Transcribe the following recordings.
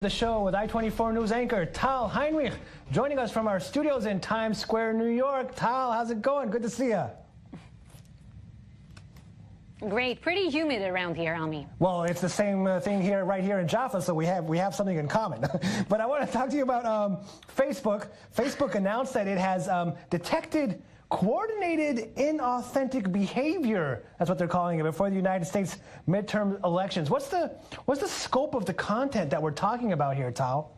The show with I24 News anchor Tal Heinrich joining us from our studios in Times Square, New York. Tal, how's it going? Good to see you. Great. Pretty humid around here, Ami. Well, it's the same thing here, right here in Jaffa, so we have something in common. But I want to talk to you about Facebook. Facebook announced that it has detected coordinated inauthentic behavior. That's what they're calling it before the United States midterm elections. What's the scope of the content that we're talking about here, Tal?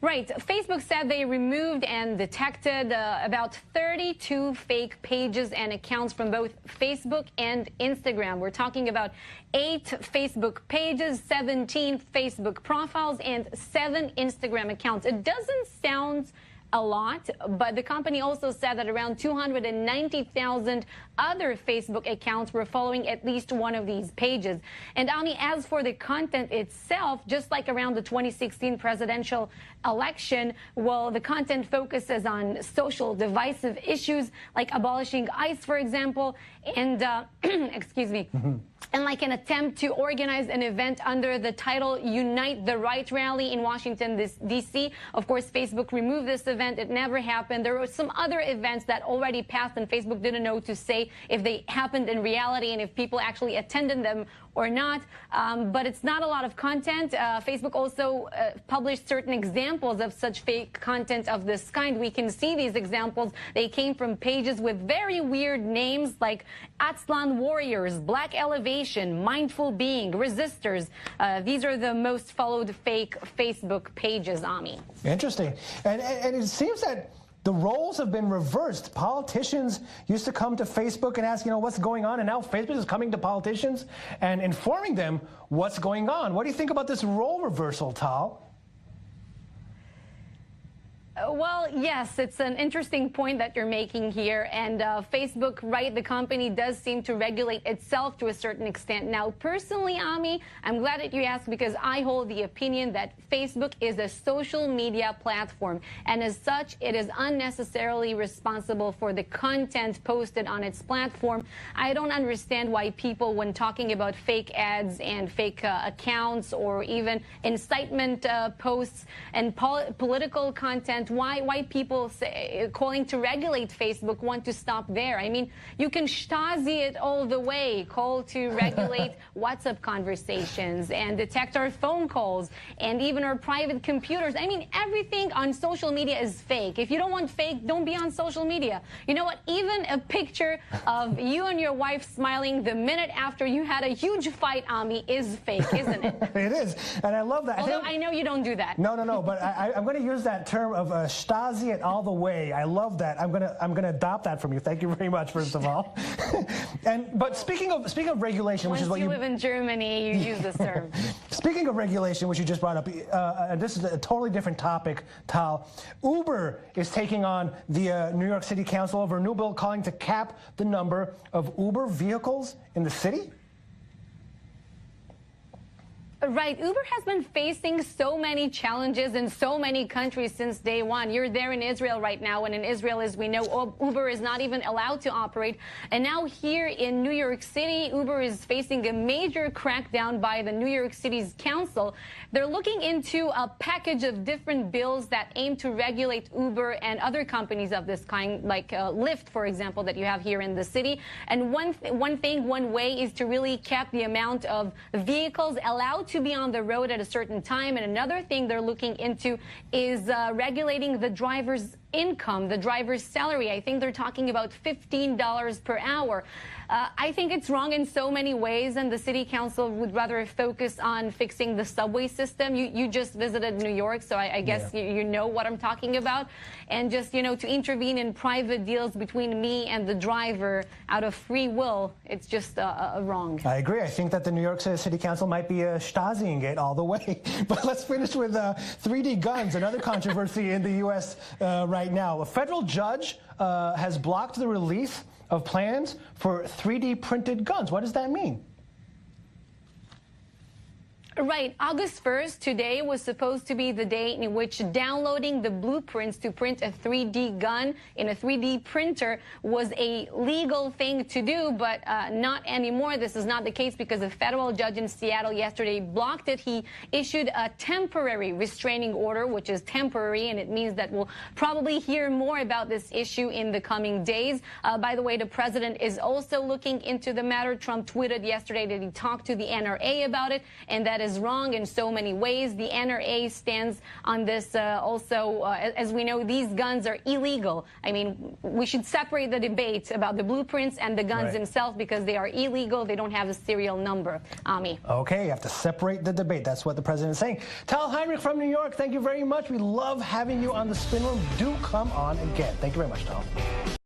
Right. Facebook said they removed and detected about 32 fake pages and accounts from both Facebook and Instagram. We're talking about 8 Facebook pages, 17 Facebook profiles, and 7 Instagram accounts. It doesn't sound a lot, but the company also said that around 290,000 other Facebook accounts were following at least one of these pages. And Ami, as for the content itself, just like around the 2016 presidential election, well, the content focuses on social divisive issues like abolishing ICE, for example, and excuse me. And like an attempt to organize an event under the title Unite the Right rally in Washington, D.C. Of course, Facebook removed this event. It never happened. There were some other events that already passed, and Facebook didn't know to say if they happened in reality and if people actually attended them or not. But it's not a lot of content. Facebook also published certain examples of such fake content of this kind. We can see these examples. They came from pages with very weird names like Atzlan Warriors, Black Elevation, Mindful Being, Resistors. These are the most followed fake Facebook pages, Ami. Interesting. And it seems that the roles have been reversed. Politicians used to come to Facebook and ask, what's going on? And now Facebook is coming to politicians and informing them what's going on. What do you think about this role reversal, Tal? Well, yes, it's an interesting point that you're making here. And Facebook, right, the company does seem to regulate itself to a certain extent. Now, personally, Ami, I'm glad that you asked because I hold the opinion that Facebook is a social media platform. And as such, it is unnecessarily responsible for the content posted on its platform. I don't understand why people, when talking about fake ads and fake accounts or even incitement posts and political content, why people say, calling to regulate Facebook want to stop there. I mean, you can Stasi it all the way, call to regulate WhatsApp conversations and detect our phone calls and even our private computers. I mean, everything on social media is fake. If you don't want fake, don't be on social media. You know what? Even a picture of you and your wife smiling the minute after you had a huge fight, Ami, is fake, isn't it? It is, and I love that. Although I know you don't do that. No, but I'm going to use that term of Stasi it all the way. I love that. I'm gonna adopt that from you. Thank you very much, first of all. But speaking of regulation, which is what you live in Germany, you use this term. Speaking of regulation, which you just brought up, and this is a totally different topic, Tal. Uber is taking on the New York City Council over a new bill calling to cap the number of Uber vehicles in the city. Right. Uber has been facing so many challenges in so many countries since day one. You're there in Israel right now, and in Israel, as we know, Uber is not even allowed to operate. And now here in New York City, Uber is facing a major crackdown by the New York City's council. They're looking into a package of different bills that aim to regulate Uber and other companies of this kind, like Lyft, for example, that you have here in the city. And one way is to really cap the amount of vehicles allowed to be on the road at a certain time. And another thing they're looking into is regulating the driver's income, the driver's salary. I think they're talking about $15 per hour. I think it's wrong in so many ways, and the city council would rather focus on fixing the subway system. You just visited New York, so I guess you know what I'm talking about. And just, to intervene in private deals between me and the driver out of free will, it's just wrong. I agree. I think that the New York City Council might be Stasiing it all the way. But let's finish with 3D guns, another controversy in the U.S. Right now. A federal judge has blocked the release of plans for 3D printed guns. What does that mean? Right. August 1st, today, was supposed to be the day in which downloading the blueprints to print a 3D gun in a 3D printer was a legal thing to do, but not anymore. This is not the case because a federal judge in Seattle yesterday blocked it. He issued a temporary restraining order, which is temporary, and it means that we'll probably hear more about this issue in the coming days. By the way, the president is also looking into the matter. Trump tweeted yesterday that he talked to the NRA about it, and that is wrong in so many ways. The NRA stands on this also. As we know, these guns are illegal. I mean, we should separate the debate about the blueprints and the guns themselves because they are illegal. They don't have a serial number. Ami. Okay, you have to separate the debate. That's what the president is saying. Tal Heinrich from New York, thank you very much. We love having you on the Spin Room. Do come on again. Thank you very much, Tal.